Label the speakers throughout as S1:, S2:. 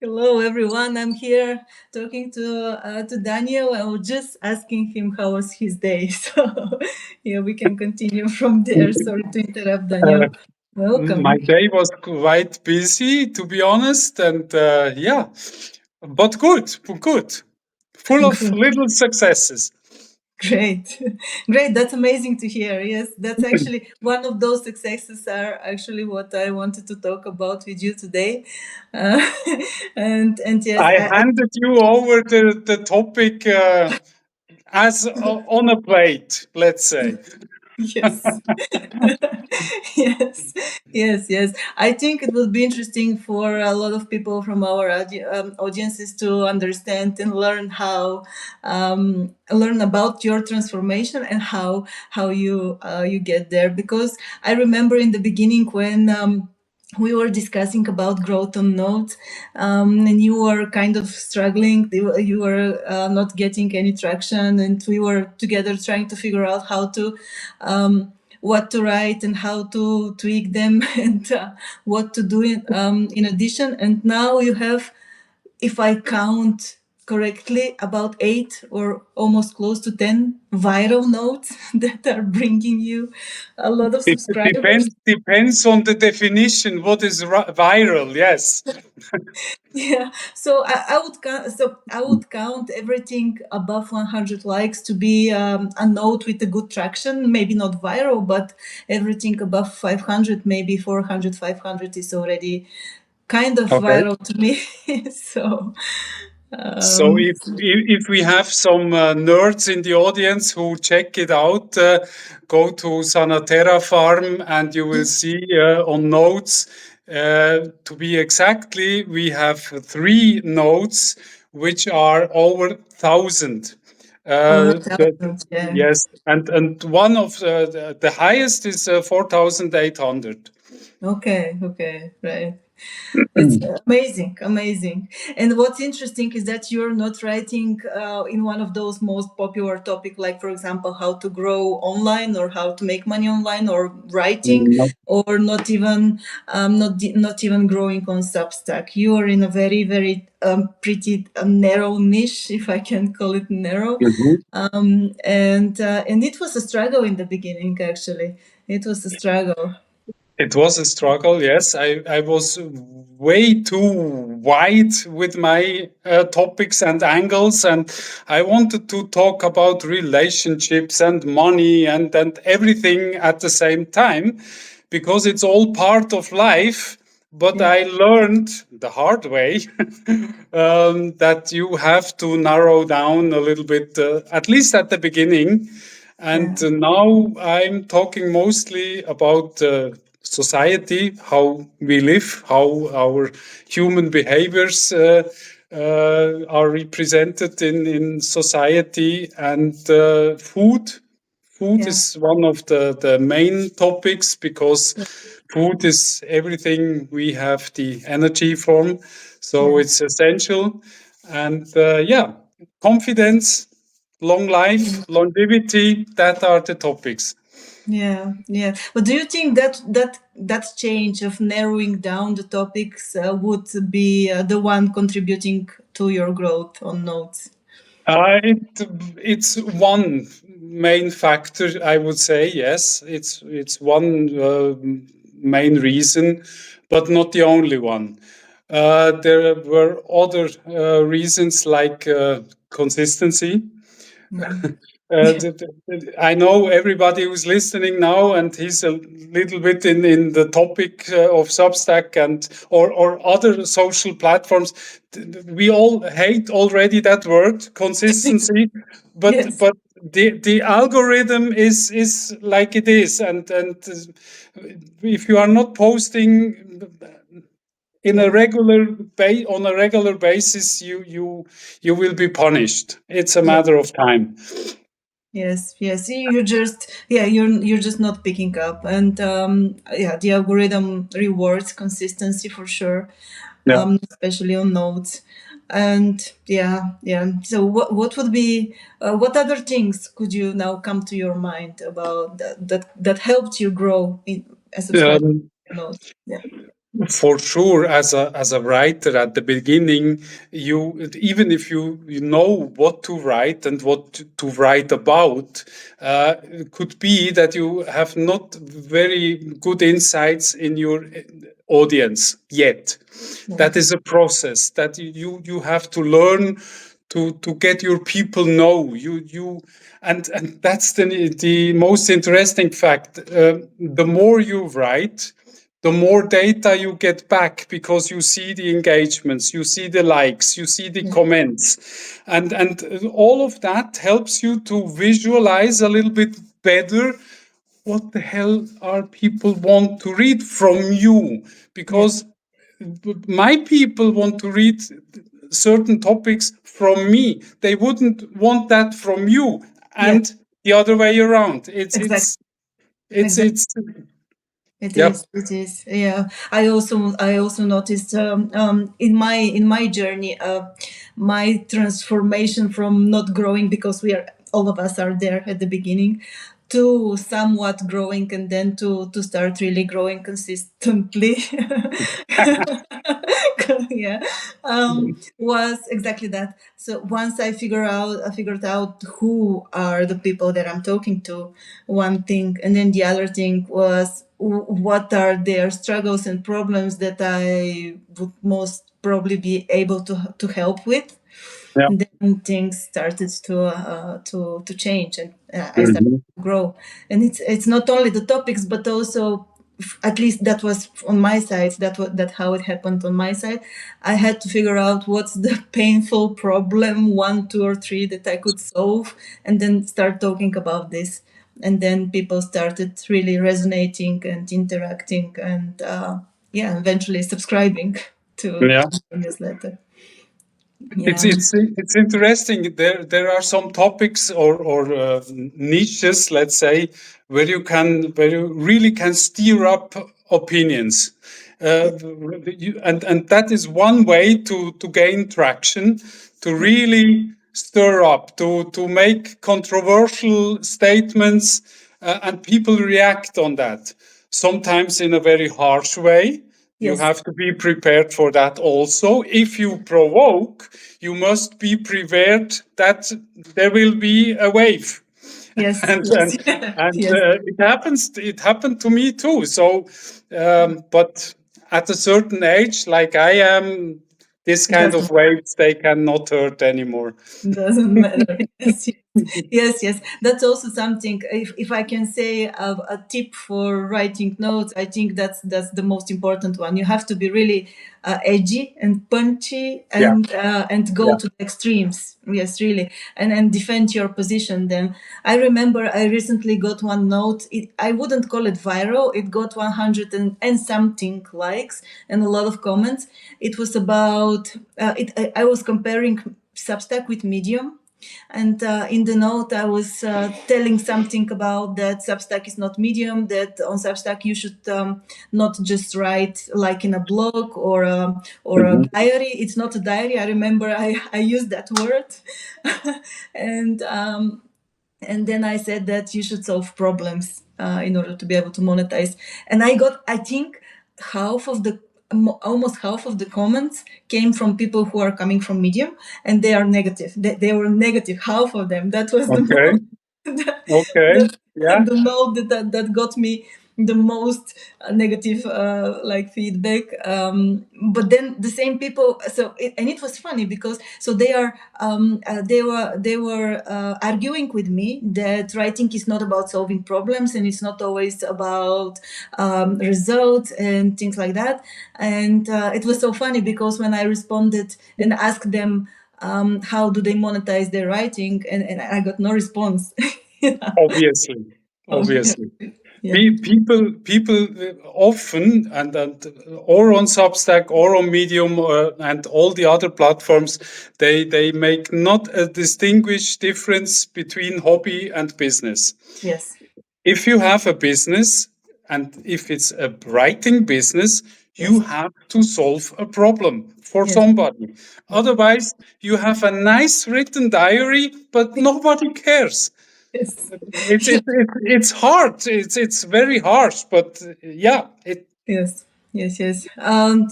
S1: Hello, everyone. I'm here talking to Daniel. I was just asking him how was his day. So, yeah, we can continue from there. Sorry to interrupt,
S2: Uh,
S1: Daniel.
S2: my
S1: Welcome.
S2: day was quite busy, to be honest, and yeah, but good, full of little successes.
S1: Great. Great. That's amazing to hear. Yes, that's actually one of those successes are actually what I wanted to talk about with you today. Uh, and yes,
S2: I handed you over the topic as on a plate, let's say.
S1: yes. yes, yes. I think it will be interesting for a lot of people from our audiences to understand and learn how learn about your transformation and how you get there. Because I remember in the beginning when. We were discussing about growth on Notes, and you were kind of struggling. You were not getting any traction, and we were together trying to figure out how to what to write and how to tweak them and what to do in addition. And now you have, if I count correctly, about 8 or almost close to 10 viral notes that are bringing you a lot of
S2: It
S1: subscribers.
S2: depends on the definition. What is viral? Yes.
S1: Yeah, so I would count. So I would count everything above 100 likes to be a note with a good traction. Maybe not viral, but everything above 500, maybe 400, 500 is already kind of
S2: Okay.
S1: viral to me. so
S2: So
S1: um,
S2: if we have some nerds in the audience who check it out, go to Sanatera Farm and you will see on notes. To be exactly, we have 3 notes which are over 1,000.
S1: over
S2: The,
S1: thousands. Yeah.
S2: yes, and one of the highest is 4,800.
S1: Okay, right. It's amazing, amazing. And what's interesting is that you're not writing in one of those most popular topic, like for example, how to grow online or how to make money online, or writing, or not even growing on Substack. You are in a very pretty narrow niche, if I can call it narrow.
S2: Mhm.
S1: And it was a struggle in the beginning. Actually, it was a struggle.
S2: It was a struggle, yes. I was way too wide with my topics and angles, and I wanted to talk about relationships and money and everything at the same time because it's all part of life. But
S1: Yeah.
S2: I learned the hard way that you have to narrow down a little bit, at least at the beginning. And
S1: Yeah.
S2: now I'm talking mostly about society, how we live, how our human behaviors are represented in society, and food. Food
S1: Yeah.
S2: is one of the main topics because food is everything we have the energy from. So
S1: Yeah.
S2: it's essential. And yeah, confidence, long life, longevity, that are the topics.
S1: Yeah. But do you think that that change of narrowing down the topics would be the one contributing to your growth on Notes?
S2: It's one main factor, I would say. Yes, it's one main reason, but not the only one. There were other reasons like consistency. I know everybody who's listening now, and he's a little bit in the topic of Substack and or other social platforms. We all hate already that word consistency, but
S1: Yes.
S2: the algorithm is like it is, and if you are not posting in a
S1: Yeah.
S2: on a regular basis, you will be punished. It's a
S1: Yeah.
S2: matter of time.
S1: Yes. You're just you're just not picking up, and yeah, the algorithm rewards consistency for sure,
S2: Yeah.
S1: especially on Notes. And yeah. So what would be what other things could you now come to your mind about that helped you grow in a subscriber
S2: Um,
S1: Notes? Yeah.
S2: For sure, as a writer at the beginning, you, even if you know what to write and what to write about, it could be that you have not very good insights in your audience yet. That
S1: Yes.
S2: is a process that you have to learn to get your people know you, and that's the most interesting fact. The more you write, the more data you get back, because you see the engagements, you see the likes, you see the
S1: Yeah.
S2: comments, and all of that helps you to visualize a little bit better what the hell are people want to read from you,
S1: Yeah.
S2: because my people want to read certain topics from me. They wouldn't want that from you,
S1: Yeah.
S2: and the other way around. It's
S1: Exactly.
S2: it's it's
S1: Exactly.
S2: it's
S1: It
S2: yeah.
S1: is. It is. Yeah. I also noticed in my journey, my transformation from not growing, because we are all of us are there at the beginning, to somewhat growing, and then to start really growing consistently. Yeah. Was exactly that. So once I figured out who are the people that I'm talking to, one thing, and then the other thing was what are their struggles and problems that I would most probably be able to help with.
S2: Yeah.
S1: Then things started to change, and I started
S2: Mhm.
S1: to grow. And it's not only the topics, but also, at least that was on my side. That how it happened on my side. I had to figure out what's the painful problem, one, two, or three, that I could solve, and then start talking about this. And then people started really resonating and interacting, and yeah, eventually subscribing to
S2: Yeah.
S1: the newsletter.
S2: It's
S1: Yeah.
S2: it's it's interesting. There are some topics or niches, let's say, where you really can steer up opinions, and that is one way to gain traction, to really stir up, to make controversial statements, and people react on that. Sometimes in a very harsh way. You
S1: Yes.
S2: have to be prepared for that also. If you provoke, you must be prepared that there will be a wave.
S1: Yes.
S2: and
S1: Yes.
S2: and, and
S1: Yes.
S2: it happened to me too. So but at a certain age, like I am, this kind of
S1: Doesn't
S2: waves, they cannot hurt anymore.
S1: doesn't matter. Yes. Yes, yes. That's also something. If I can say a tip for writing notes, I think that's the most important one. You have to be really edgy and punchy,
S2: Yeah.
S1: and go
S2: Yeah.
S1: to the extremes. Yes, really, and defend your position. Then I remember I recently got one note. I wouldn't call it viral. It got 100 and something likes and a lot of comments. It was about I was comparing Substack with Medium, and in the note, I was telling something about that Substack is not Medium, that on Substack you should not just write like in a blog or a
S2: Mhm.
S1: diary. It's not a diary. I remember I used that word. and and then I said that you should solve problems in order to be able to monetize. And I got, I think, half of the almost half of the comments came from people who are coming from Medium, and they are negative. They were negative. Half of them. That was the
S2: Okay.
S1: most. that,
S2: Okay. Yeah.
S1: the note that got me the most negative like feedback. But then the same people, and it was funny because so they were arguing with me that writing is not about solving problems, and it's not always about results and things like that. And it was so funny because when I responded and asked them how do they monetize their writing, and I got no response. Yeah.
S2: Obviously.
S1: Obviously.
S2: Obviously.
S1: Yeah.
S2: People often, and or on Substack or on Medium, and all the other platforms, they make not a distinguished difference between hobby and business.
S1: Yes.
S2: If you have a business, and if it's a writing business, you
S1: Yes.
S2: have to solve a problem for
S1: Yes.
S2: somebody.
S1: Yes.
S2: Otherwise, you have a nice written diary, but nobody cares.
S1: Yes.
S2: It's hard. It's very harsh, but yeah, it
S1: Yes. Yes, yes,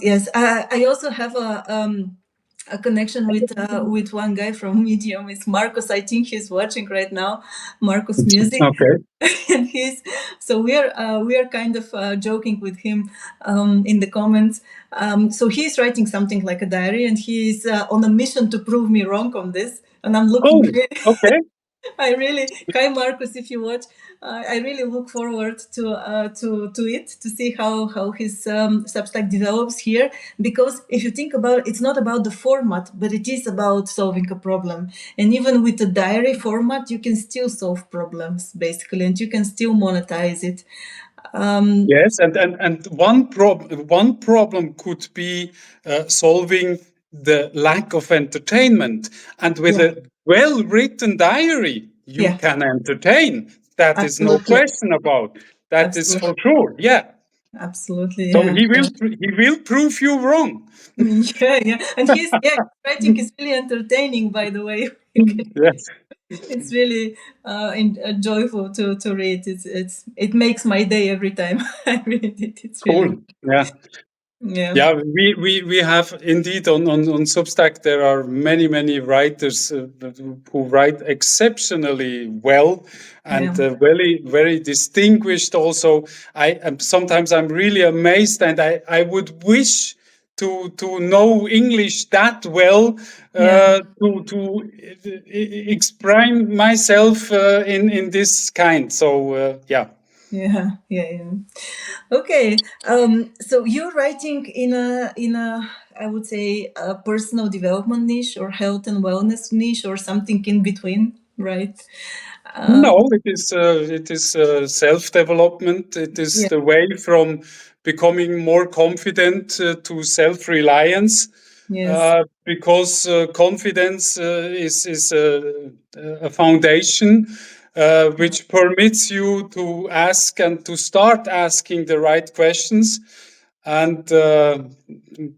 S1: yes. I also have a connection with one guy from Medium. It's Marcus. I think he's watching right now. Marcus Music,
S2: Okay.
S1: and he's so we are kind of joking with him in the comments. So he's writing something like a diary, and he's on a mission to prove me wrong on this. And I'm looking
S2: Oh, okay.
S1: I really, hi Marcus, if you watch, I really look forward to it to see how his Substack develops here. Because if you think about it, it's not about the format, but it is about solving a problem. And even with the diary format, you can still solve problems basically, and you can still monetize it.
S2: Yes, and one problem could be solving the lack of entertainment. And with
S1: Yeah,
S2: a well-written diary, you
S1: yeah,
S2: can entertain. That is no
S1: absolutely,
S2: question about. That is
S1: absolutely,
S2: for sure. Yeah.
S1: absolutely,
S2: So
S1: yeah, yeah.
S2: he will prove you wrong.
S1: Yeah, yeah, and his writing is really entertaining. By the way,
S2: Yes.
S1: it's really joyful to read. It makes my day every time I read it. It's really
S2: Cool. Yeah.
S1: yeah,
S2: Yeah, we have indeed on Substack there are many writers who write exceptionally well
S1: yeah,
S2: and very distinguished. Also, I am sometimes I'm really amazed, and I would wish to know English that well
S1: yeah,
S2: to express myself in this kind. So yeah.
S1: yeah, yeah, yeah. Okay, so you're writing in a I would say a personal development niche or health and wellness niche or something in between, right?
S2: No, it is self development. It is
S1: Yeah.
S2: the way from becoming more confident to self reliance,
S1: Yes.
S2: because confidence is a foundation which permits you to ask and to start asking the right questions and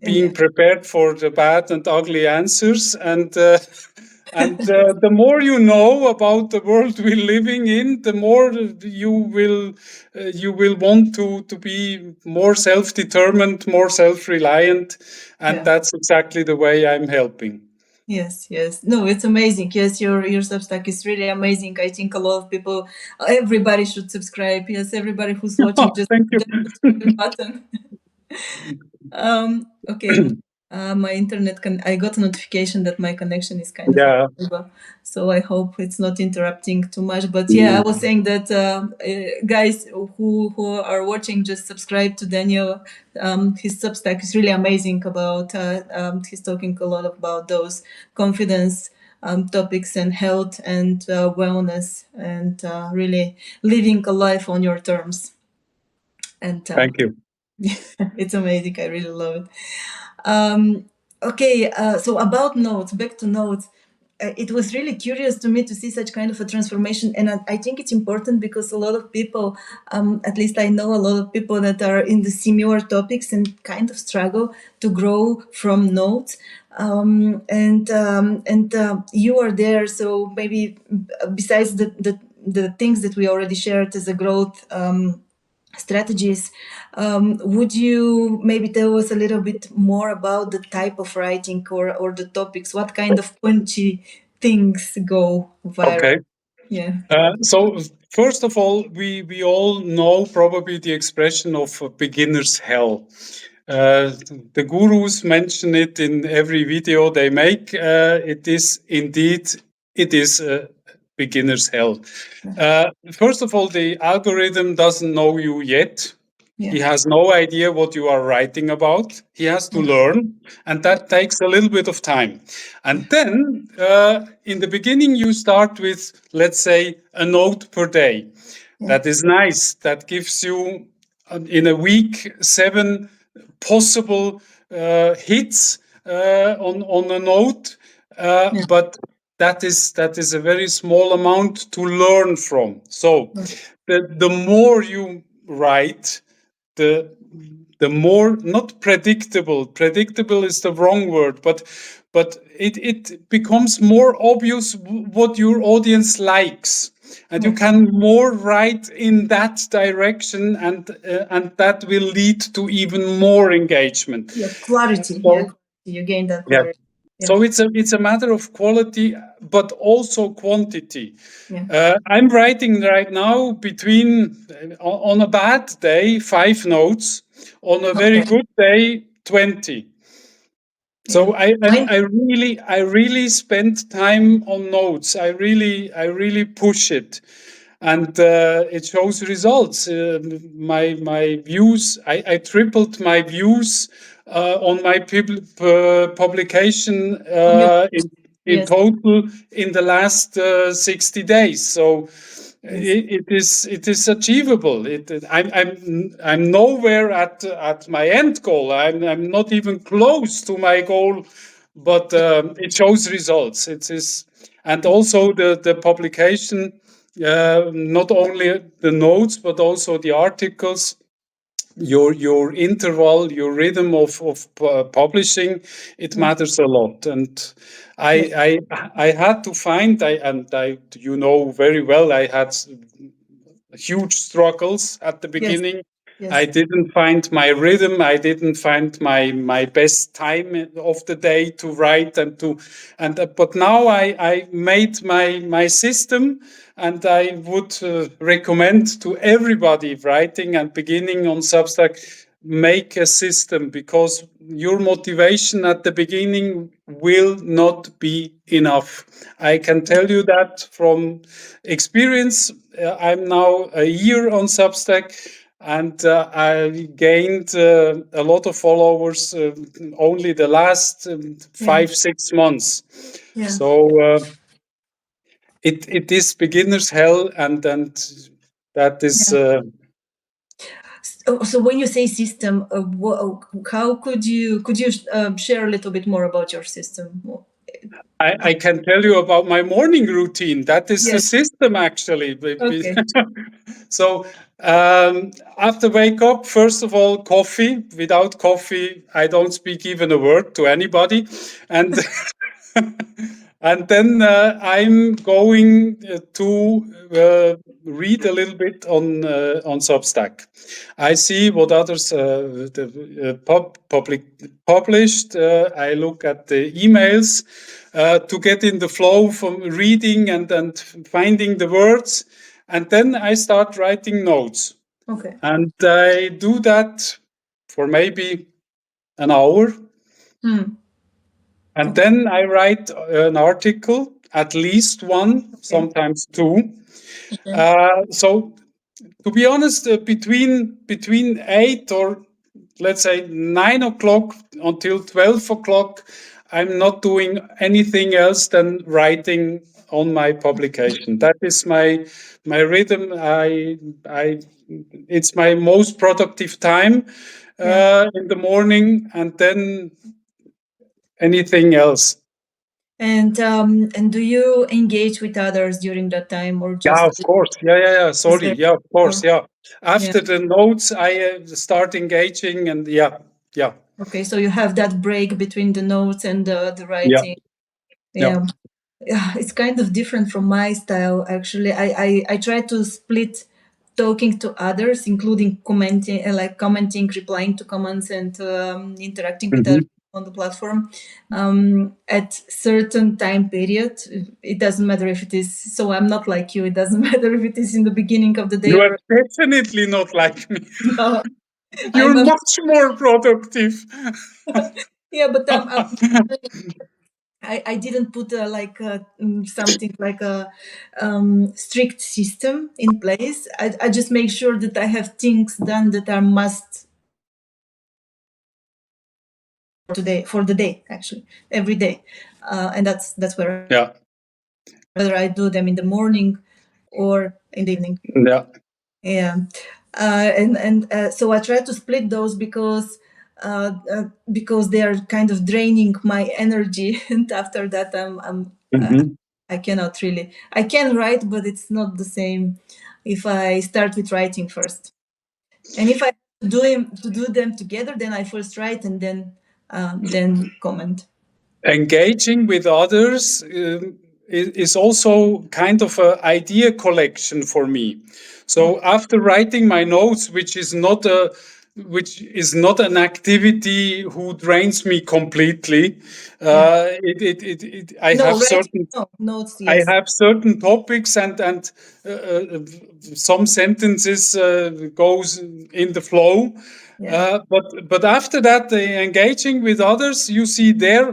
S1: Yeah.
S2: being prepared for the bad and ugly answers and the more you know about the world we're living in, the more you will want to be more self-determined, more self-reliant, and
S1: Yeah.
S2: that's exactly the way I'm helping.
S1: Yes, yes. No, it's amazing. Yes, your Substack is really amazing. I think a lot of people, everybody should subscribe. Yes, everybody who's watching,
S2: Thank you.
S1: just push the button. Okay. My internet can. I got a notification that my connection is kind of
S2: Yeah.
S1: unstable, so I hope it's not interrupting too much. But yeah, I
S2: Mm.
S1: was saying that guys who are watching, just subscribe to Daniel. His Substack is really amazing. About he's talking a lot about those confidence topics and health and wellness and really living a life on your terms. And
S2: Thank you.
S1: it's amazing. I really love it. Um, okay, so about notes, back to notes. It was really curious to me to see such kind of a transformation, and I think it's important because a lot of people, at least I know a lot of people that are in the similar topics and kind of struggle to grow from notes. And you are there, so maybe besides the things that we already shared as a growth. Strategies. Would you maybe tell us a little bit more about the type of writing or the topics? What kind of punchy things go viral?
S2: Okay.
S1: Yeah,
S2: So first of all, we all know probably the expression of beginner's hell. Uh, the gurus mention it in every video they make. It is beginner's hell. First of all, the algorithm doesn't know you yet.
S1: yeah,
S2: He has no idea what you are writing about. He has to
S1: yeah,
S2: learn, and that takes a little bit of time.
S1: yeah,
S2: And then in the beginning, you start with, let's say, a note per day.
S1: yeah,
S2: That is nice. That gives you, in a week, 7 possible hits on a note.
S1: yeah,
S2: But that is a very small amount to learn from. So the more you write, the the more not predictable is the wrong word, but it becomes more obvious what your audience likes. and you
S1: Yeah.
S2: can more write in that direction, and that will lead to even more engagement.
S1: Yeah. Clarity. Yeah.
S2: So
S1: You gain that
S2: yeah,
S1: clarity. Yeah.
S2: so it's a matter of quality, but also quantity.
S1: Yeah.
S2: I'm writing right now between on a bad day 5 notes, on a very
S1: Okay.
S2: good day 20.
S1: Yeah.
S2: So I, I
S1: When?
S2: I really I really spend time on notes. I really push it, and it shows results. My views, I tripled my views on my publication
S1: On your.
S2: in
S1: Yes.
S2: total in the last 60 days. So
S1: Yes.
S2: it is achievable. I'm nowhere at my end goal. I'm not even close to my goal, but it shows results. It is, and also the publication, not only the notes but also the articles, your interval, your rhythm of publishing, it
S1: Yeah.
S2: matters a lot. And
S1: Yes.
S2: I had to find, I very well, I had huge struggles at the
S1: Yes.
S2: beginning. I
S1: Yes.
S2: didn't find my rhythm. I didn't find my best time of the day to write but now I made my system, and I would recommend to everybody writing and beginning on Substack, make a system, because your motivation at the beginning will not be enough. I can tell you that from experience. I'm now a year on Substack, and I gained a lot of followers only the last
S1: Yeah.
S2: 5 6 months.
S1: Yeah.
S2: So it is beginner's hell, and that is.
S1: Yeah. So when you say system, how could you share a little bit more about your system?
S2: I can tell you about my morning routine. That is the
S1: Yes.
S2: system, actually.
S1: Okay.
S2: So after wake up, first of all, coffee. Without coffee, I don't speak even a word to anybody, and and then I'm going to read a little bit on Substack. I see what others published. I look at the emails to get in the flow from reading and finding the words, and then I start writing notes,
S1: Okay.
S2: and I do that for maybe an hour,
S1: Hmm.
S2: and
S1: Okay.
S2: then I write an article, at least one,
S1: Okay.
S2: sometimes two.
S1: Okay.
S2: So to be honest, between 8 or let's say 9 o'clock until 12 o'clock, I'm not doing anything else than writing on my publication. That is my rhythm. I It's my most productive time
S1: Yeah.
S2: in the morning, and then anything else.
S1: And do you engage with others during that time, or
S2: Yeah,
S1: just
S2: of course. Yeah.
S1: is
S2: Sorry.
S1: there?
S2: Yeah, of course.
S1: Or
S2: Yeah.
S1: yeah.
S2: After the notes, I start engaging, and yeah, yeah,
S1: Okay. So you have that break between the notes and the
S2: yeah,
S1: writing.
S2: yeah.
S1: Yeah. Yeah, it's kind of different from my style actually. I try to split talking to others, including commenting, commenting, replying to comments, and interacting with others
S2: Hmm.
S1: on the platform at certain time period. It doesn't matter if it is, so I'm not like you, it doesn't matter if it is in the beginning of the day
S2: You are
S1: or
S2: definitely not like me.
S1: no.
S2: You're
S1: I'm
S2: much more productive.
S1: yeah, but I didn't put something like a strict system in place. I just make sure that I have things done that are must today for the day, actually every day, and that's where
S2: Yeah,
S1: whether I do them in the morning or in the evening.
S2: yeah.
S1: Yeah, and so I try to split those because they are kind of draining my energy, and after that
S2: Hmm.
S1: I cannot really. I can write, but it's not the same if I start with writing first. And if I do them together, then I first write and then comment.
S2: Engaging with others is also kind of an idea collection for me. So after writing my notes, which is not an activity who drains me completely,
S1: Yeah.
S2: I
S1: No,
S2: have
S1: writing
S2: certain
S1: no, notes,
S2: I
S1: yes.
S2: have certain topics, and some sentences goes in the flow.
S1: Yeah.
S2: But after that, engaging with others, you see their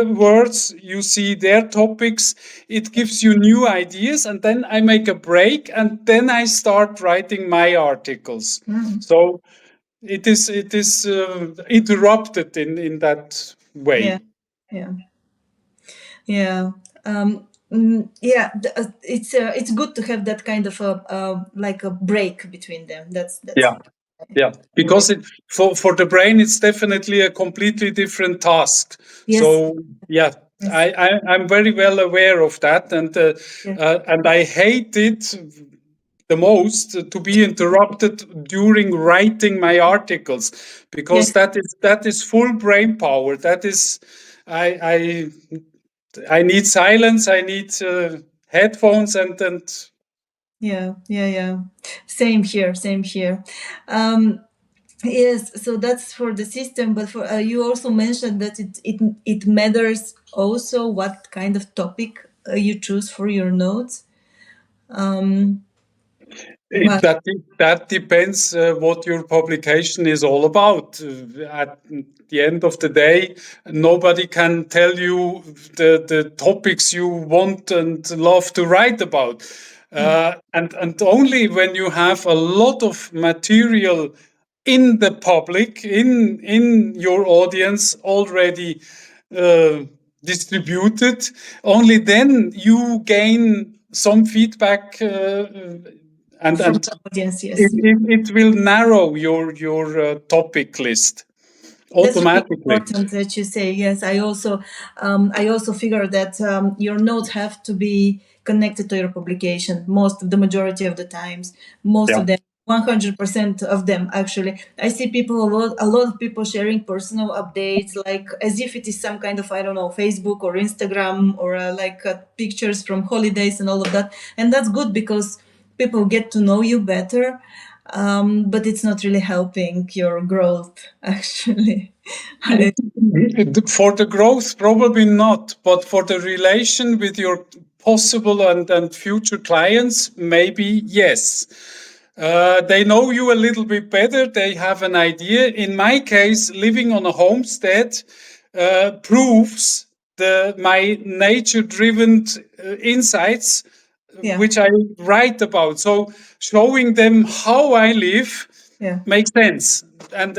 S2: words, you see their topics. It gives you new ideas, and then I make a break, and then I start writing my articles.
S1: Mm.
S2: So it is interrupted in that
S1: Yeah.
S2: way.
S1: Yeah. Yeah. Yeah. It's good to have that kind of a like a break between them. That's
S2: Yeah. Yeah,
S1: way.
S2: because for the brain, it's definitely a completely different task.
S1: Yes.
S2: So yeah,
S1: Yes.
S2: I'm very well aware of that,
S1: Yeah.
S2: and I hate it the most to be interrupted during writing my articles, because
S1: Yes.
S2: that is full brain power. That is, I I need silence. I need headphones and
S1: Yeah. Yeah. Yeah. Same here. Same here. Um, Yes, so that's for the system, but for you also mentioned that it matters also what kind of topic you choose for your notes. Um,
S2: It,
S1: well,
S2: that depends what your publication is all about. At the end of the day, nobody can tell you the topics you want and love to write about.
S1: yeah,
S2: And only when you have a lot of material in the public, in your audience already uh, distributed, only then you gain some feedback, and
S1: from
S2: and
S1: the audience,
S2: it,
S1: yes.
S2: it, it will narrow your topic list
S1: That's really
S2: automatically.
S1: important that you say. Yes, I also figure that your notes have to be connected to your publication. Most of the majority of the times, most
S2: Yeah.
S1: of them, 100% of them actually. I see people a lot of people sharing personal updates, like as if it is some kind of I don't know Facebook or Instagram or like pictures from holidays and all of that, and that's good because people get to know you better, but it's not really helping your growth actually. I,
S2: For the growth, probably not, but for the relation with your possible and future clients, maybe yes. They know you a little bit better. They have an idea. In my case, living on a homestead proves my nature-driven insights,
S1: yeah,
S2: which I write about. So showing them how I live
S1: yeah,
S2: makes sense, and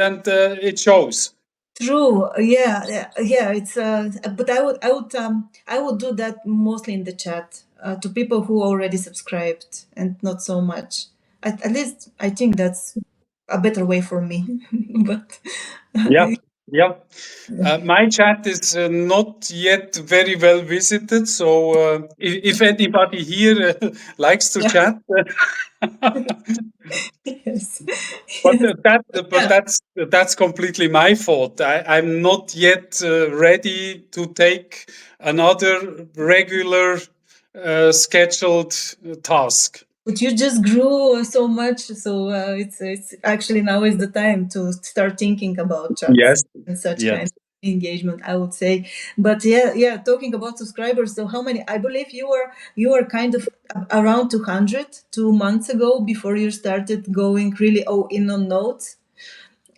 S2: it shows.
S1: true. Yeah, yeah, yeah. It's but I would do that mostly in the chat to people who already subscribed and not so much. At least I think that's a better way for me. But
S2: Yeah, yeah. My chat is not yet very well visited, so if anybody here likes to
S1: yeah,
S2: chat,
S1: yes,
S2: but
S1: yes, yeah.
S2: that's completely my fault. I'm not yet ready to take another regular scheduled task.
S1: But you just grew so much, so it's actually now is the time to start thinking about chats
S2: Yes,
S1: and such kind
S2: yes.
S1: of engagement, I would say. But yeah, yeah, talking about subscribers, so how many? I believe you were kind of around 200 2 months ago before you started going really in on notes,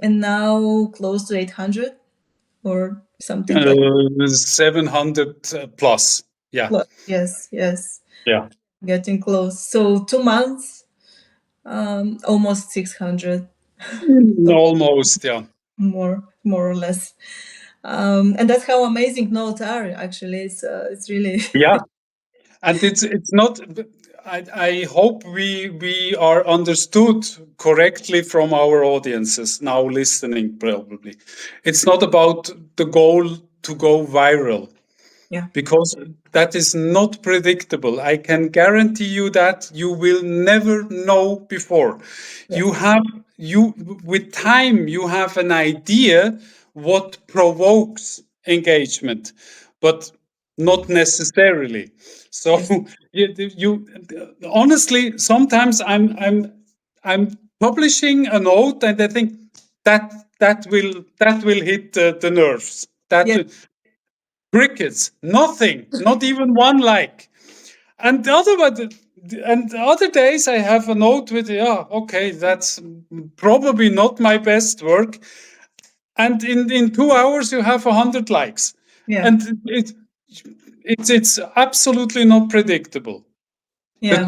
S1: and now close to 800 or something like
S2: 700 plus. Yeah,
S1: plus. Yes, yes,
S2: yeah.
S1: getting close. So 2 months, almost 600.
S2: Almost, yeah.
S1: More or less, and that's how amazing notes are actually. It's really
S2: Yeah, and it's not. I hope we are understood correctly from our audiences now listening. Probably, it's not about the goal to go viral,
S1: yeah,
S2: because that is not predictable. I can guarantee you that you will never know before. You
S1: yes,
S2: have you with time you have an idea what provokes engagement, but not necessarily. So
S1: Yes.
S2: you honestly, sometimes I'm publishing a note and I think that that will hit the nerves. That
S1: Yes.
S2: crickets, nothing, not even one like. And the other days I have a note with, yeah, okay, that's probably not my best work. And in 2 hours you have 100 likes,
S1: Yeah.
S2: and it's absolutely not predictable.
S1: Yeah.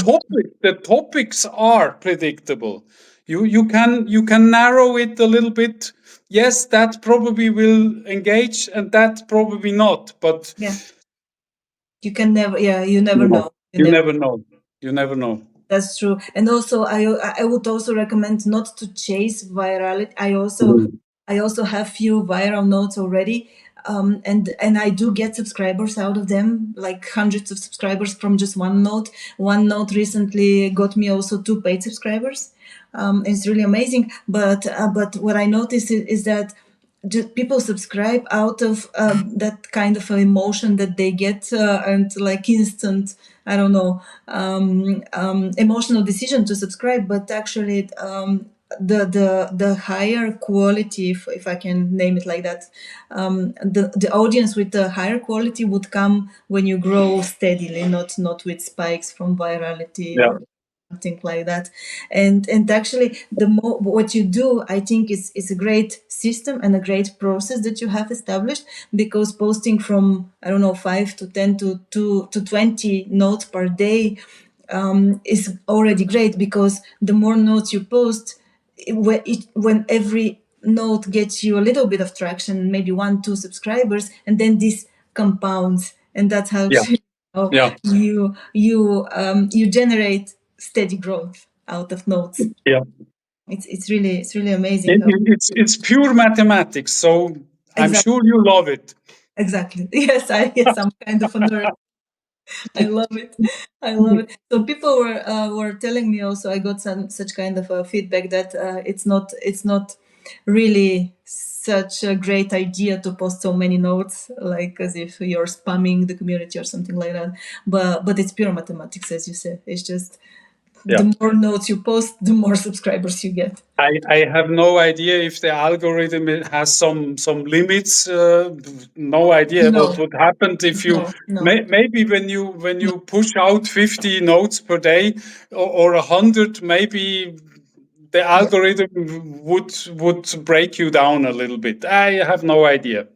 S2: The topics are predictable. You can narrow it a little bit. Yes, that probably will engage, and that probably not. But
S1: Yeah. You can never. Yeah. You never
S2: no,
S1: know. You
S2: you
S1: never.
S2: never know. You never know.
S1: That's true. And also, I would also recommend not to chase virality.
S2: Mhm.
S1: I also have few viral notes already, and I do get subscribers out of them, like hundreds of subscribers from just one note. One note recently got me also two paid subscribers. It's really amazing. But what I noticed is that just people subscribe out of that kind of emotion that they get and like instant, I don't know, emotional decision to subscribe. But actually the higher quality, if I can name it like that, the audience with the higher quality would come when you grow steadily, not with spikes from virality
S2: Yeah,
S1: or something like that. And actually the more what you do, I think is a great system and a great process that you have established, because posting from, I don't know, 5 to 10 to 20 notes per day is already great, because the more notes you post, when every note gets you a little bit of traction, maybe one two subscribers, and then this compounds, and that's how
S2: yeah,
S1: how
S2: yeah,
S1: you generate steady growth out of notes.
S2: yeah.
S1: It's really amazing how.
S2: It's pure mathematics. So I'm
S1: Exactly.
S2: sure you love it.
S1: Exactly. Yes, I'm kind of a nerd. I love it. I love it. So people were telling me also. I got some such kind of feedback that it's not really such a great idea to post so many notes, like as if you're spamming the community or something like that. But it's pure mathematics, as you said. It's just
S2: Yeah.
S1: the more notes you post, the more subscribers you get.
S2: I have no idea if the algorithm has some limits. No idea what
S1: No,
S2: would happen if you
S1: no, no.
S2: maybe when you push out 50 notes per day or 100, maybe the
S1: Yeah,
S2: algorithm would break you down a little bit. I have no idea.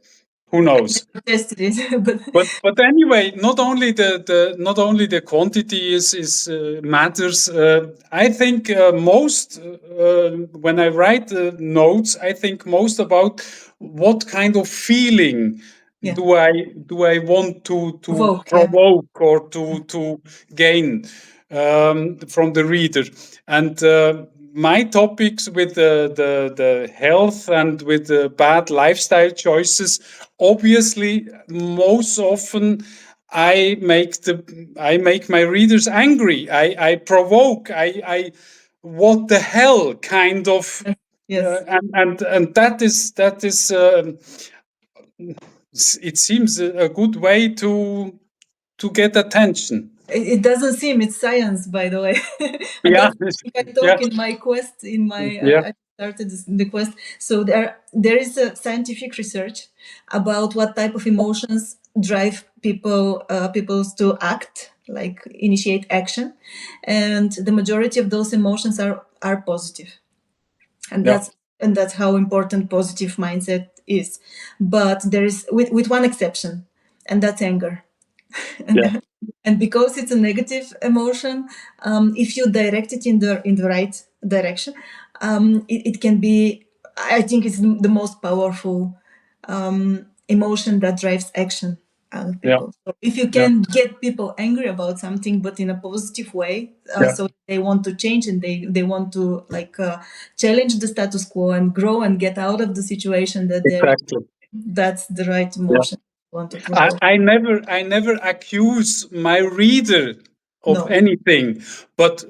S2: Who knows?
S1: tested it, but
S2: But anyway, not only the quantity is matters. I think most when I write notes, I think most about what kind of feeling
S1: yeah,
S2: do I want to
S1: provoke. Yeah,
S2: provoke or to gain from the reader. And my topics with the health and with the bad lifestyle choices, obviously, most often I make my readers angry. I provoke. I what the hell kind of.
S1: yes, yes.
S2: And that is it seems a good way to get attention.
S1: It doesn't seem it's science, by the way, and
S2: Yeah.
S1: that's what I
S2: Yeah.
S1: talk in my quest. In my
S2: Yeah.
S1: I started the quest. So there is a scientific research about what type of emotions drive peoples to act, like initiate action, and the majority of those emotions are positive, and
S2: Yeah.
S1: that's how important positive mindset is. But there is with one exception, and that's anger.
S2: Yeah.
S1: And because it's a negative emotion, if you direct it in the right direction, it can be, I think it's the most powerful emotion that drives action out of
S2: Yeah.
S1: people. So if you
S2: Yeah.
S1: can get people angry about something but in a positive way,
S2: Yeah.
S1: so they want to change and they want to like challenge the status quo and grow and get out of the situation that they're in,
S2: Exactly.
S1: that's the right
S2: Yeah.
S1: emotion you want to
S2: I,
S1: provoke.
S2: I never I never accuse my reader of
S1: No.
S2: anything, but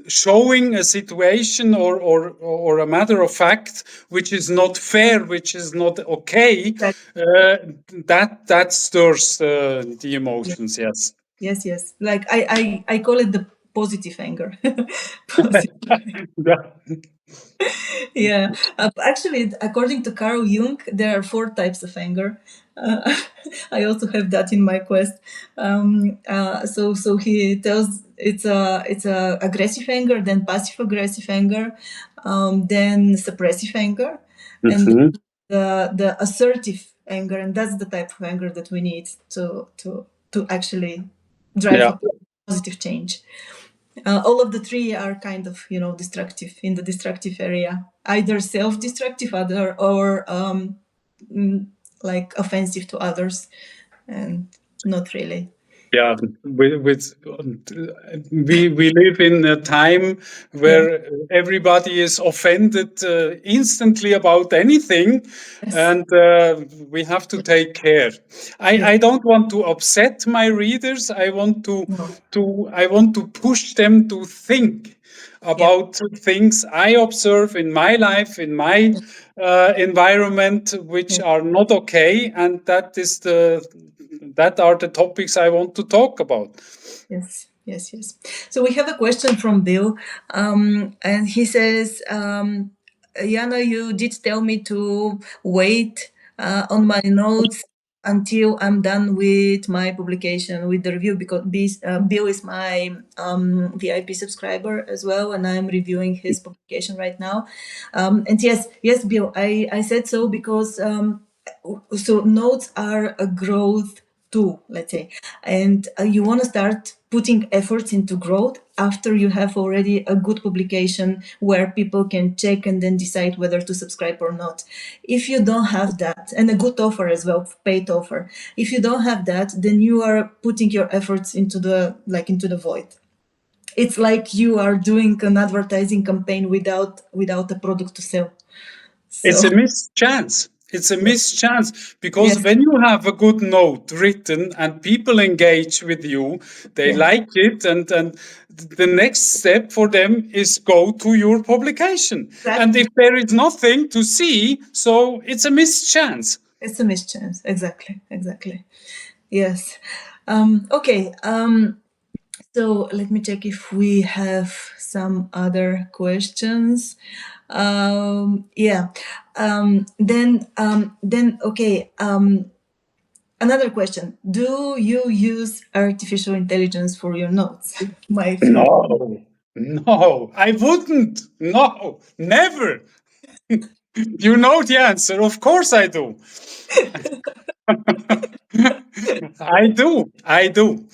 S2: showing a situation or a matter of fact which is not fair, which is not okay,
S1: That,
S2: uh, that stirs the
S1: yeah.
S2: emotions. Yes.
S1: Yes, yes. Like I call it the positive anger. Positive.
S2: Yeah.
S1: Yeah. Actually, according to Carl Jung, there are four types of anger. Uh, I also have that in my quest. So he tells it's a aggressive anger, then passive aggressive anger, then suppressive anger, and
S2: Mhm.
S1: the assertive anger, and that's the type of anger that we need to actually drive
S2: Yeah.
S1: a positive change. All of the three are kind of destructive in the destructive area, either self-destructive, other or mm, like offensive to others, and not really.
S2: Yeah, with we live in a time
S1: Yeah.
S2: where everybody is offended instantly about anything,
S1: Yes.
S2: and we have to take care.
S1: Yes.
S2: I don't want to upset my readers. I want
S1: No.
S2: I want to push them to think
S1: Yeah.
S2: about things I observe in my life, in my environment, which
S1: Yeah.
S2: are not okay, and that are the topics I want to talk about.
S1: Yes, yes, yes. So we have a question from Bill, and he says, Yana, you did tell me to wait on my notes until I'm done with my publication, with the review, because Bill is my VIP subscriber as well, and I'm reviewing his publication right now. And yes, yes, Bill, I said so because so notes are a growth tool, let's say, and you want to start putting efforts into growth after you have already a good publication where people can check and then decide whether to subscribe or not. If you don't have that, and a good offer as well, paid offer, if you don't have that, then you are putting your efforts into the void. It's like you are doing an advertising campaign without a product to sell.
S2: It's
S1: So
S2: a missed chance. It's a missed chance because
S1: yes,
S2: when you have a good note written and people engage with you, they
S1: yeah,
S2: like it, and the next step for them is go to your publication. And
S1: exactly.
S2: if there is nothing to see, so it's a missed chance.
S1: It's a mischance. Exactly, exactly. Yes. Okay. So let me check if we have some other questions. Yeah. Then okay. Another question: do you use artificial intelligence for your notes? My favorite.
S2: No, no, I wouldn't. No, never. You know the answer. Of course I do. I do. I do.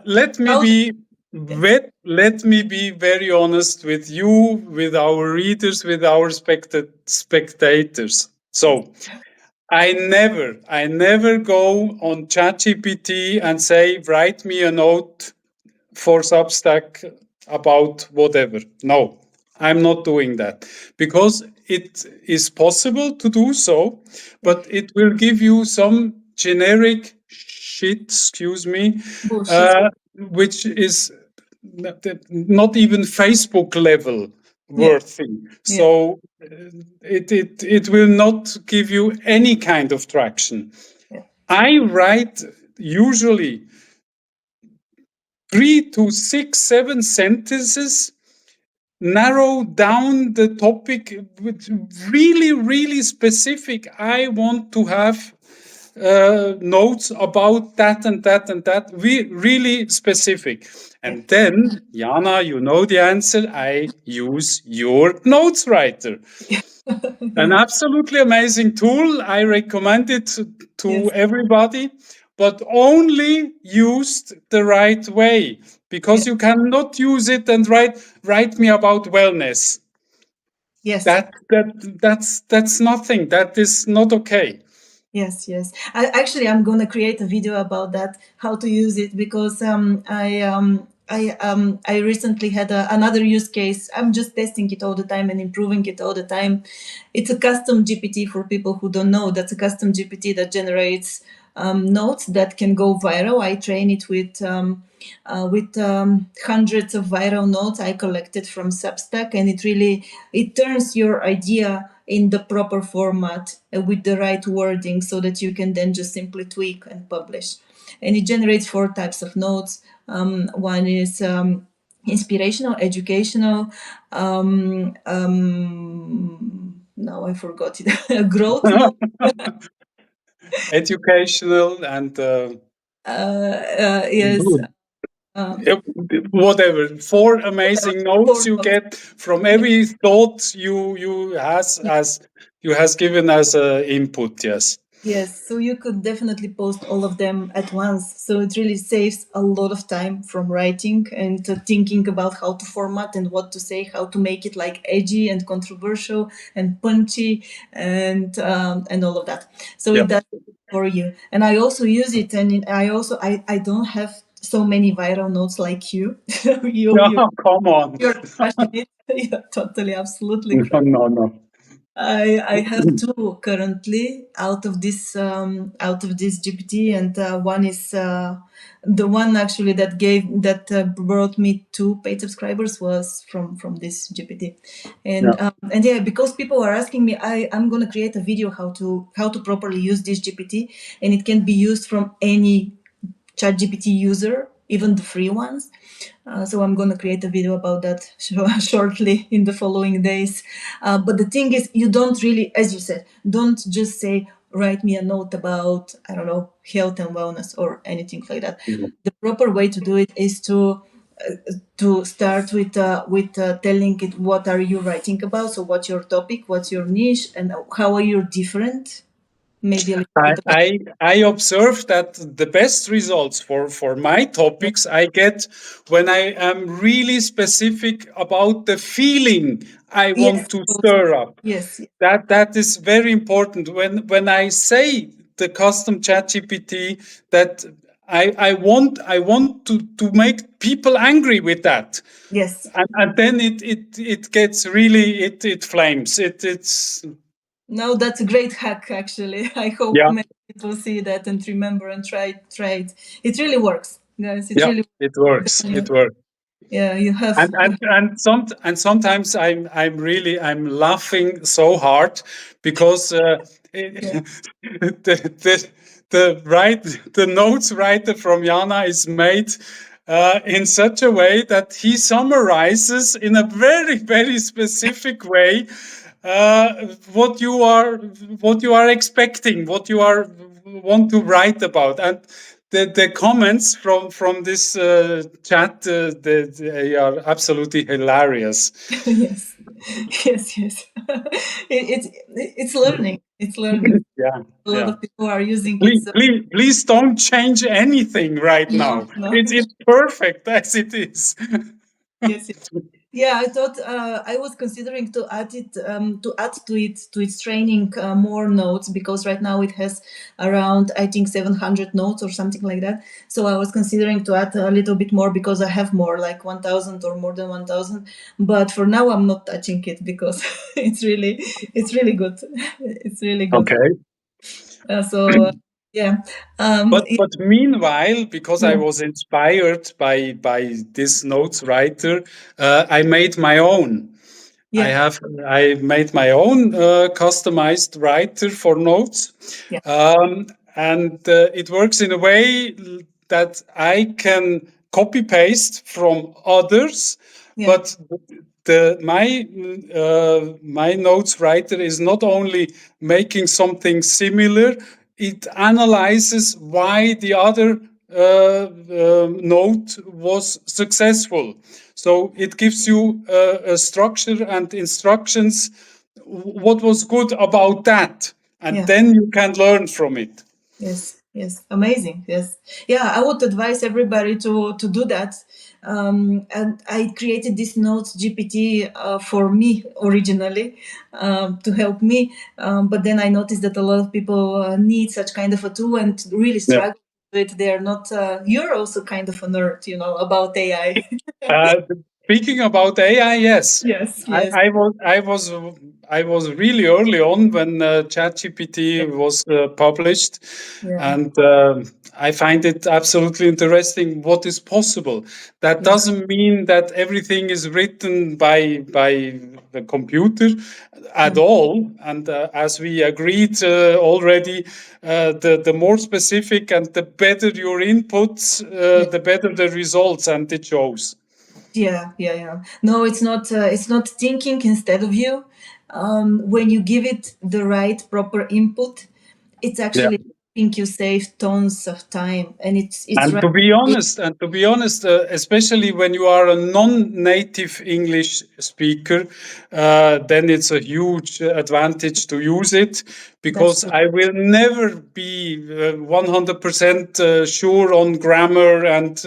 S2: Let me
S1: How?
S2: be
S1: Yeah.
S2: let me be very honest with you, with our readers, with our spectators.
S1: Yes.
S2: So I never go on ChatGPT and say, write me a note for Substack about whatever. No, I'm not doing that because it is possible to do so,
S1: Yeah.
S2: but it will give you some generic shit, excuse me,
S1: Bullshit.
S2: uh, which is not even Facebook level
S1: Yeah.
S2: worthy.
S1: Yeah.
S2: So it will not give you any kind of traction.
S1: Yeah.
S2: I write usually 3 to 6, 7 sentences, narrow down the topic with really specific. I want to have notes about that and that and that. We really specific.
S1: Yeah.
S2: And then, Jana, you know the answer. I use your notes writer. An
S1: Yeah.
S2: absolutely amazing tool. I recommend it to
S1: Yes.
S2: everybody, but only used the right way
S1: Yeah.
S2: because you cannot use it and write me about wellness.
S1: Yes.
S2: That's nothing. That is not okay.
S1: Yes, yes. I'm gonna create a video about that, how to use it, because I recently had another use case. I'm just testing it all the time and improving it all the time. It's a custom GPT for people who don't know. That's a custom GPT that generates notes that can go viral. I train it with hundreds of viral notes I collected from Substack, and it turns your idea in the proper format with the right wording, so that you can then just simply tweak and publish. And it generates four types of notes. One is inspirational, educational, now I forgot it, growth note.
S2: Educational and
S1: Yes, uh,
S2: yeah, whatever. Four amazing notes
S1: four
S2: you
S1: notes.
S2: get from every thought you has as you has given as a input. Yes.
S1: Yes, so you could definitely post all of them at once. So it really saves a lot of time from writing and thinking about how to format and what to say, how to make it like edgy and controversial and punchy and all of that. So
S2: Yeah.
S1: it does for you. And I also use it, and I don't have so many viral notes like you.
S2: No, come on.
S1: You're crushing it. You're totally, absolutely
S2: No,
S1: crushing.
S2: no, no.
S1: I have two currently out of this GPT, and one is the one actually that brought me two paid subscribers was from this GPT,
S2: Yeah.
S1: and yeah, because people are asking me, I'm gonna create a video how to properly use this GPT, and it can be used from any ChatGPT user, even the free ones. So I'm going to create a video about that shortly in the following days. But the thing is, you don't really, as you said, don't just say, write me a note about, I don't know, health and wellness or anything like that. The proper way to do it is to start with telling it what are you writing about. So what's your topic, what's your niche, and how are you different? Maybe a little
S2: I,
S1: bit about.
S2: I I observe that the best results for my topics I get when I am really specific about the feeling I
S1: Yes,
S2: want to
S1: totally.
S2: stir up.
S1: Yes, yes,
S2: That is very important. When I say the custom chat GPT that I want to make people angry with that.
S1: yes.
S2: And then it gets really it flames. It's
S1: No, that's a great hack, actually. I hope
S2: yeah.
S1: many people see that and remember and try it. It really works, guys. It
S2: Yeah,
S1: really
S2: it
S1: works.
S2: works. It works.
S1: Yeah, you have.
S2: And sometimes I'm laughing so hard because
S1: Yeah.
S2: the notes writer from Yana is made in such a way that he summarizes in a very specific way what you are expecting, what you are want to write about, and the comments from this chat they are absolutely hilarious.
S1: Yes, yes. It's learning. It's learning.
S2: Yeah,
S1: A lot
S2: yeah.
S1: of people are using it.
S2: Please,
S1: So
S2: please, please don't change anything right
S1: no,
S2: now.
S1: no.
S2: It's perfect as it is.
S1: Yes, yeah, I thought I was considering to add to its training more notes, because right now it has around, I think, 700 notes or something like that. So I was considering to add a little bit more, because I have more, like 1,000 or more than 1,000. But for now, I'm not touching it because it's really good. It's really good.
S2: Okay.
S1: So yeah,
S2: But meanwhile, because I
S1: yeah,
S2: was inspired by this notes writer, I made my own. I
S1: yeah,
S2: have I made my own customized writer for notes,
S1: yeah,
S2: and it works in a way that I can copy paste from others,
S1: yeah,
S2: but my notes writer is not only making something similar, it analyzes why the other note was successful. So it gives you a structure and instructions. What was good about that, and
S1: yeah.
S2: then you can learn from it.
S1: Yes, yes, amazing. Yes, yeah. I would advise everybody to do that. And I created this Notes GPT for me originally, to help me. But then I noticed that a lot of people need such kind of a tool and really
S2: Yeah.
S1: struggle with it. They are not. You're also kind of a nerd, about AI.
S2: Uh,
S1: Yeah.
S2: Speaking about AI, yes,
S1: Yes,
S2: I,
S1: yes,
S2: I was I was I was really early on when
S1: yeah,
S2: ChatGPT was published,
S1: yeah,
S2: and I find it absolutely interesting what is possible. That
S1: yeah,
S2: doesn't mean that everything is written by the computer at
S1: yeah,
S2: all. And as we agreed already, the more specific and the better your inputs,
S1: yeah.
S2: the better the results, and it shows.
S1: Yeah, yeah, yeah. No, it's not. It's not thinking instead of you. When you give it the right proper input, it's
S2: Yeah.
S1: actually think you save tons of time, and it's
S2: And
S1: right.
S2: to be honest, especially when you are a non-native English speaker, then it's a huge advantage to use it
S1: That's
S2: because
S1: true.
S2: I will never be 100% sure on grammar and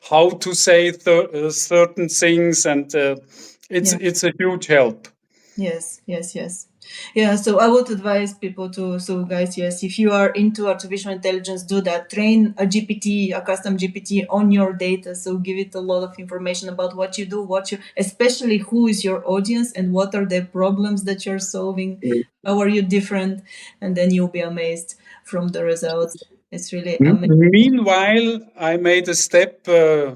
S2: how to say certain things, and
S1: Yeah.
S2: it's a huge help.
S1: Yes, yes, yes. Yeah, so I would advise people to, so guys, yes, if you are into artificial intelligence, do that. Train a GPT, a custom GPT on your data. So give it a lot of information about what you do, especially who is your audience and what are the problems that you're solving. How are you different? And then you'll be amazed from the results. It's really amazing.
S2: Meanwhile, I made a step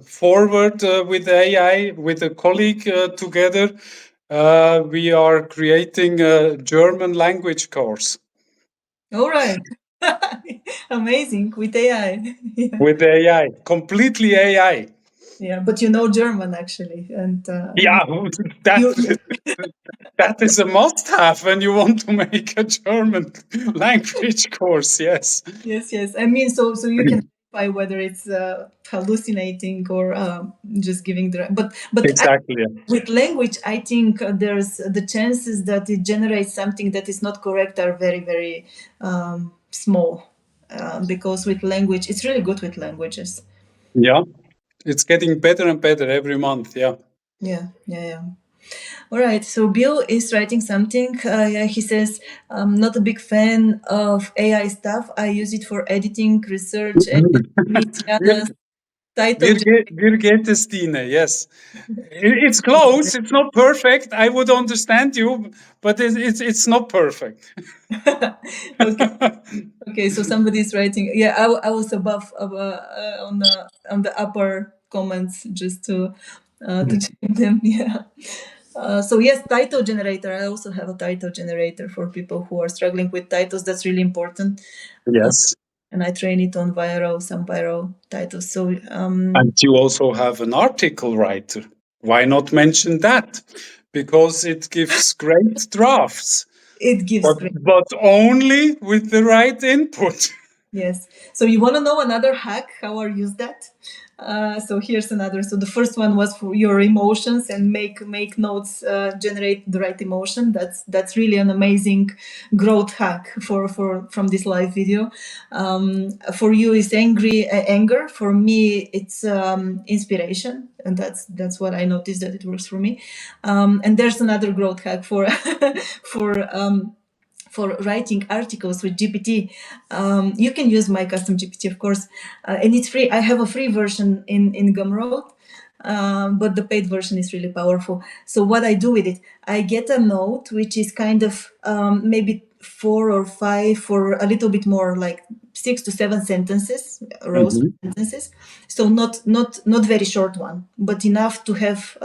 S2: forward with AI with a colleague together. We are creating a German language course
S1: All right. Amazing with AI. Yeah.
S2: with AI, completely AI.
S1: Yeah, but you know German actually, and
S2: Yeah, that
S1: you
S2: that is a must-have when you want to make a German language course. Yes,
S1: yes, yes. I mean, so you can verify whether it's hallucinating or just giving the.
S2: exactly.
S1: With language, I think there's the chances that it generates something that is not correct are very very small, because with language, it's really good with languages.
S2: Yeah, it's getting better and better every month. Yeah.
S1: Yeah, yeah, yeah. All right, so Bill is writing something. Yeah, he says, I'm not a big fan of AI stuff. I use it for editing, research, and Miss
S2: Wir,
S1: Yana's title.
S2: wir geht es, Tine. Yes. It's close. It's not perfect. I would understand you, but it's not perfect.
S1: Okay, okay. So somebody is writing. Yeah, I was above on the upper comments just to check them. Yeah. So yes, title generator. I also have a title generator for people who are struggling with titles. That's really important.
S2: Yes.
S1: And I train it on viral, some viral titles. So
S2: And you also have an article writer. Why not mention that? Because it gives great drafts,
S1: it gives great.
S2: but only with the right input.
S1: Yes. So you want to know another hack how I use that? So here's another. So the first one was for your emotions and make notes generate the right emotion. That's really an amazing growth hack for from this live video. For you is anger. For me it's inspiration, and that's what I noticed that it works for me. And there's another growth hack for for writing articles with GPT. You can use my custom GPT, of course, and it's free. I have a free version in Gumroad, but the paid version is really powerful. So what I do with it, I get a note which is kind of maybe 4 or 5 or a little bit more, like 6 to 7 sentences, rows of
S2: Mhm.
S1: sentences. So not very short one, but enough to have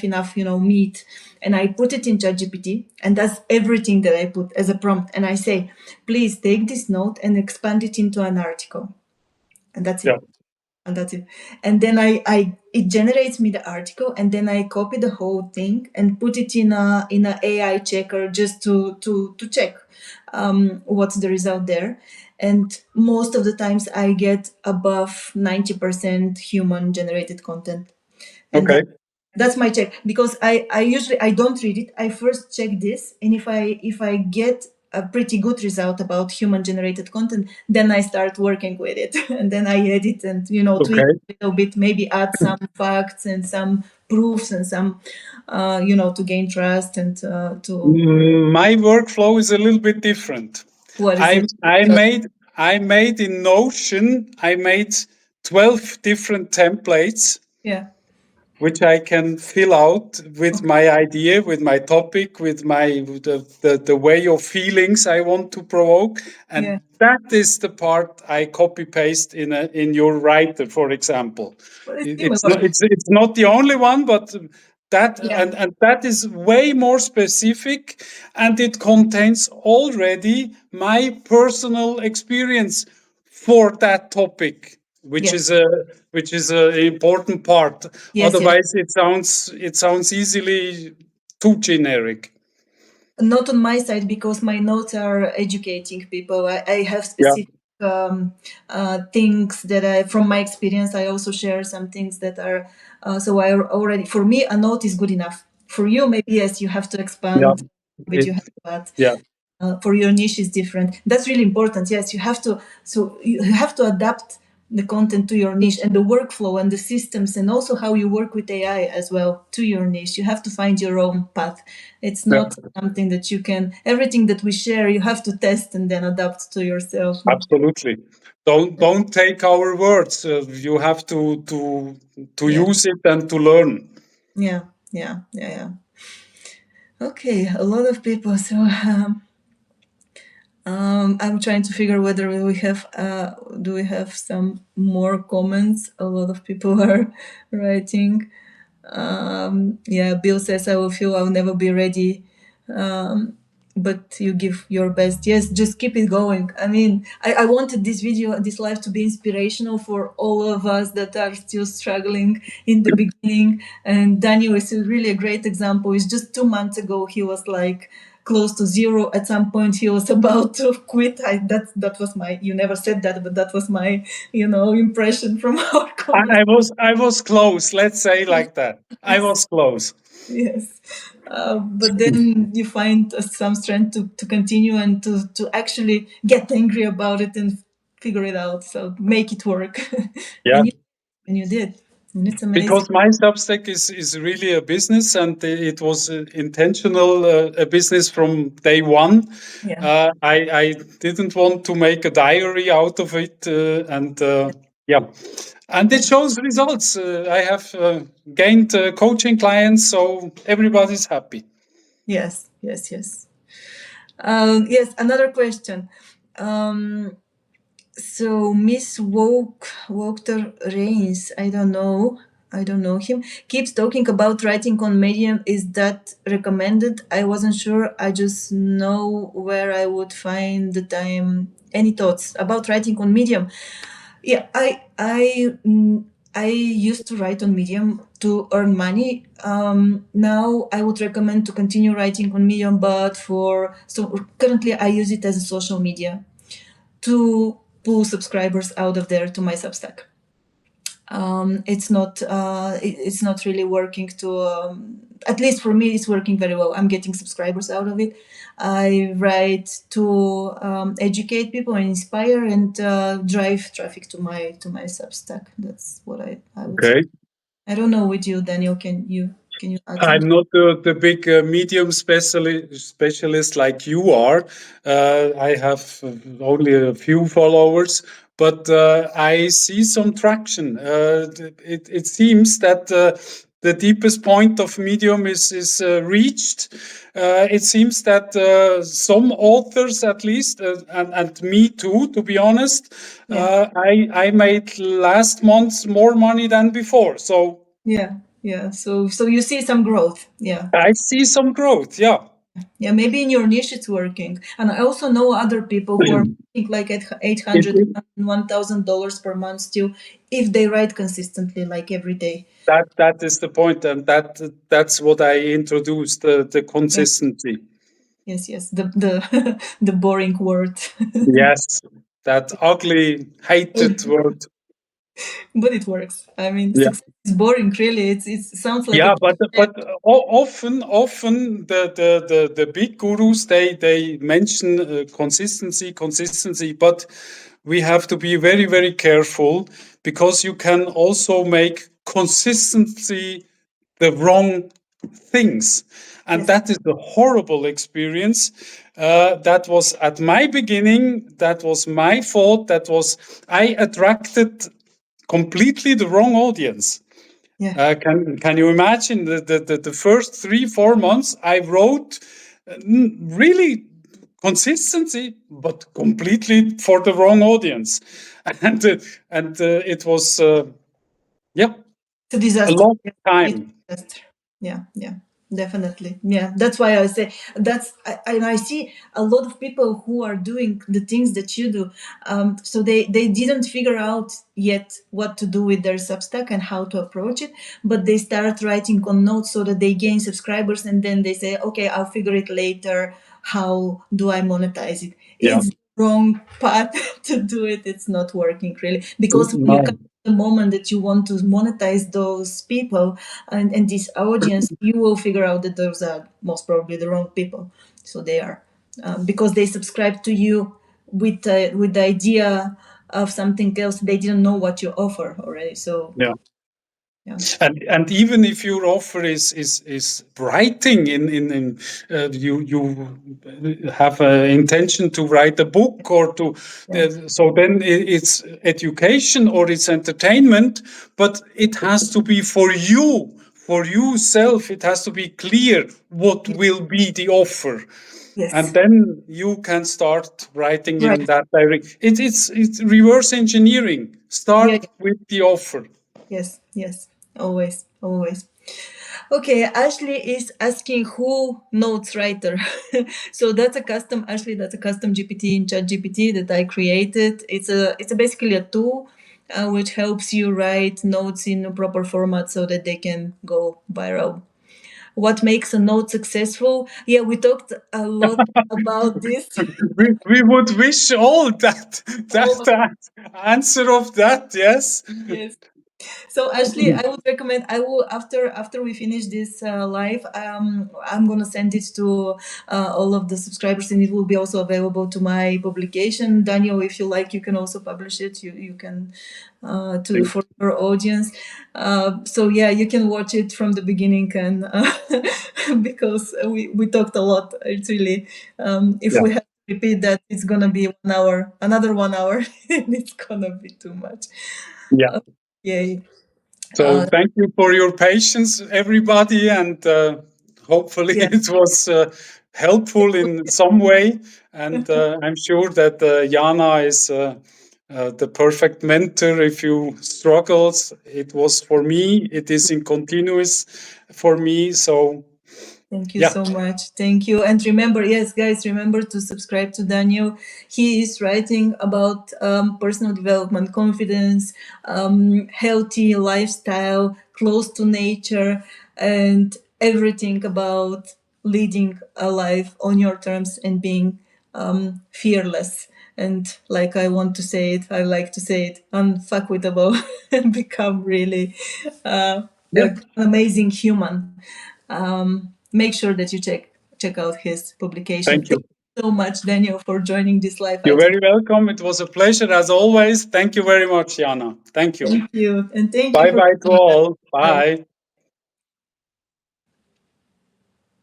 S1: enough meat. And I put it in ChatGPT, and that's everything that I put as a prompt. And I say, please take this note and expand it into an article, and that's
S2: Yeah.
S1: it. And that's it. And then I it generates me the article, and then I copy the whole thing and put it in a AI checker just to check what's the result there. And most of the times I get above 90% human generated content, and
S2: Okay.
S1: that's my check, because I usually I don't read it. I first check this, and if I get a pretty good result about human generated content, then I start working with it and then I edit and tweak
S2: Okay.
S1: a little bit, maybe add some facts and some proofs and some to gain trust and to
S2: My workflow is a little bit different.
S1: what is
S2: I
S1: it.
S2: I made I made in Notion. I made 12 different templates,
S1: Yeah.
S2: which I can fill out with
S1: Okay.
S2: my idea, with my topic, with the way of feelings I want to provoke, and
S1: Yeah.
S2: that is the part I copy paste in your writer, for example.
S1: But it's
S2: It's
S1: similar.
S2: not it's not the only one, but that
S1: Yeah.
S2: and that is way more specific, and it contains already my personal experience for that topic, which
S1: Yes.
S2: is a which is an important part.
S1: Yes. Yes.
S2: Otherwise, it sounds easily too generic.
S1: Not on my side because my notes are educating people. I have
S2: Yeah,
S1: specific things that I, from my experience, I also share some things that are. So I already, for me, a note is good enough. For you, maybe yes, you have to
S2: yeah,
S1: expand, but you
S2: it,
S1: have to add.
S2: yeah,
S1: For your niche is different. That's really important. Yes, you have to. So you have to adapt the content to your niche and the workflow and the systems and also how you work with AI as well to your niche. You have to find your own path. It's
S2: yeah,
S1: not something that you can. Everything that we share, you have to test and then adapt to yourself.
S2: absolutely. Don't take our words. You have to
S1: Yeah,
S2: use it and to learn.
S1: yeah, yeah, yeah, yeah. Okay, a lot of people. So I'm trying to figure whether we have do we have some more comments. A lot of people are writing. Yeah, Bill says I will feel I'll never be ready. But you give your best. Yes, just keep it going. I mean, I wanted this video, this live to be inspirational for all of us that are still struggling in the beginning. And Daniel is really a great example. It's just 2 months ago, he was like close to zero. At some point, he was about to quit. That was my, you never said that, but that was my, impression from our conversation.
S2: I was close. Let's say like that. I was close.
S1: Yes. But then you find some strength to continue and to actually get angry about it and figure it out. So make it work.
S2: Yeah.
S1: and you and you did. And it's amazing.
S2: Because my Substack is really a business, and it was intentional a business from day one.
S1: Yeah.
S2: I didn't want to make a diary out of it, and yeah, and it
S1: Yeah.
S2: shows results. I have gained coaching clients, so everybody's happy.
S1: Yes. Yes. Yes. Yes. Another question. Um, So Miss Walter Reigns, I don't know him, keeps talking about writing on Medium. Is that recommended? I wasn't sure. I just know where I would find the time. Any thoughts about writing on Medium? Yeah, I used to write on Medium to earn money. Now I would recommend to continue writing on Medium, but for so currently I use it as a social media to pull subscribers out of there to my Substack. It's not really working to at least for me it's working very well. I'm getting subscribers out of it. I write to educate people and inspire and drive traffic to my Substack. That's what I would say.
S2: Okay.
S1: I don't know with you, Daniel. Can you add
S2: I'm
S1: something?
S2: not the big medium specialist like you are. I have only a few followers, but I see some traction. It seems that the deepest point of medium is reached. It seems that some authors, at least, and me too, to be honest,
S1: Yeah,
S2: I made last month more money than before. So
S1: yeah, yeah. So you see some growth. Yeah.
S2: I see some growth. Yeah.
S1: Yeah, maybe in your niche it's working. And I also know other people who are making like at
S2: It,
S1: 800
S2: it-
S1: $1,000 per month still, if they write consistently, like every day.
S2: that is the point, and that's what I introduced the
S1: Yeah,
S2: consistency.
S1: yes, yes. The the boring word.
S2: Yes, that ugly, hated word.
S1: But it works. I mean,
S2: Yeah.
S1: success is boring, really. It sounds like a
S2: Yeah, but
S1: cliche.
S2: but often the big gurus they mention consistency, but we have to be very careful because you can also make consistency the wrong things, and
S1: Yes,
S2: that is a horrible experience. That was at my beginning. That was my fault. That was I attracted completely the wrong audience.
S1: Yeah.
S2: Can you imagine the first 3 4 months I wrote really consistency, but completely for the wrong audience, and it was yeah,
S1: It's a
S2: a
S1: disaster.
S2: long
S1: Yeah, it's
S2: time.
S1: a disaster. Yeah, yeah, definitely. Yeah, that's why I say and I see a lot of people who are doing the things that you do. So they didn't figure out yet what to do with their Substack and how to approach it, but they start writing on notes so that they gain subscribers, and then they say, okay, I'll figure it later. How do I monetize it?
S2: Yeah,
S1: It's wrong path to do it. It's not working really, because when you
S2: no,
S1: come the moment that you want to monetize those people and this audience, you will figure out that those are most probably the wrong people. So they are, because they subscribe to you with the idea of something else. They didn't know what you offer already. So
S2: yeah.
S1: yeah,
S2: And even if your offer is writing in you have an intention to write a book or to
S1: yeah,
S2: so then it's education or it's entertainment, but it has to be for you self. It has to be clear what
S1: yeah,
S2: will be the offer, and
S1: yes,
S2: then you can start writing in
S1: right,
S2: that direction. It's reverse engineering.
S1: yeah,
S2: Start
S1: yeah.
S2: with the offer.
S1: Yes, yes, always, always. Okay, Ashley is asking who notes writer. So that's a custom, Ashley, that's a custom GPT in ChatGPT that I created. It's basically a tool which helps you write notes in a proper format so that they can go viral. What makes a note successful? Yeah, we talked a lot about this.
S2: We would wish all that
S1: Oh,
S2: answer of that, yes.
S1: yes. So Ashley, I would recommend. I will after we finish this live. I'm gonna send it to all of the subscribers, and it will be also available to my publication. Daniel, if you like, you can also publish it. You can to for your audience. So yeah, you can watch it from the beginning, and because we talked a lot. It's really if
S2: Yeah,
S1: we have to repeat that, it's gonna be 1 hour, another 1 hour, and it's gonna be too much.
S2: yeah.
S1: Yay.
S2: So thank you for your patience, everybody, and hopefully
S1: Yeah.
S2: it was helpful in some way. And I'm sure that Yana is the perfect mentor if you struggles. It was for me. It is in continuous for me. So
S1: Thank you
S2: yeah,
S1: so much. Thank you. And remember, yes, guys, remember to subscribe to Daniel. He is writing about personal development, confidence, healthy lifestyle, close to nature, and everything about leading a life on your terms and being fearless. And like I want to say it, I like to say it, unfuckwittable, and become really
S2: yeah.
S1: an amazing human. Make sure that you check out his publication.
S2: Thank
S1: Thank
S2: you.
S1: you so much, Daniel, for joining this live. I
S2: You're
S1: think
S2: very welcome. It was a pleasure as always. Thank you very much, Yana. Thank you.
S1: thank you, and thank you
S2: Bye
S1: for
S2: bye to
S1: being
S2: all.
S1: here.
S2: Bye.